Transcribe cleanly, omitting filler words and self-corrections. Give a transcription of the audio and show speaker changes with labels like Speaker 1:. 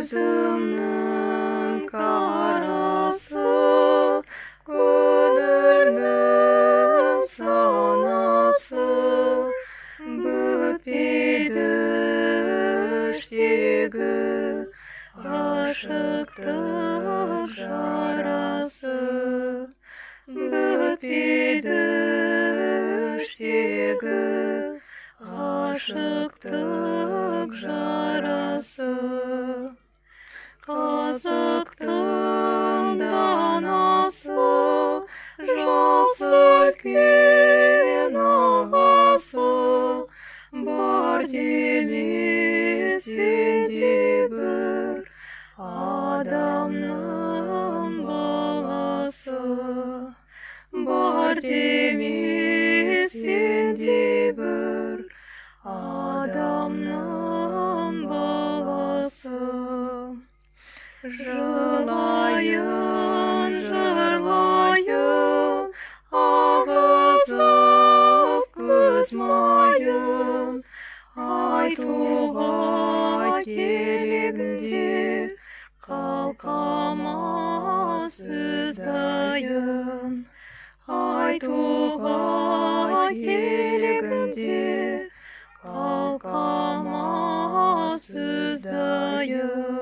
Speaker 1: көзімнің қарасы, көңілдің санасы, бітпейді іштегі ғашықтық жарасы, бітпейді іштегі ғашықтық жарасы. Қазақтың данасы, жас үлкен ағасы, бар деме сенде бір адамның баласы, бар деме сенде бір адамның баласы. Жылайын, жырлайын, ағызып көз майын, айтуға келгенде қалқама сөз дайын, айтуға келгенде қалқама сөз дайын.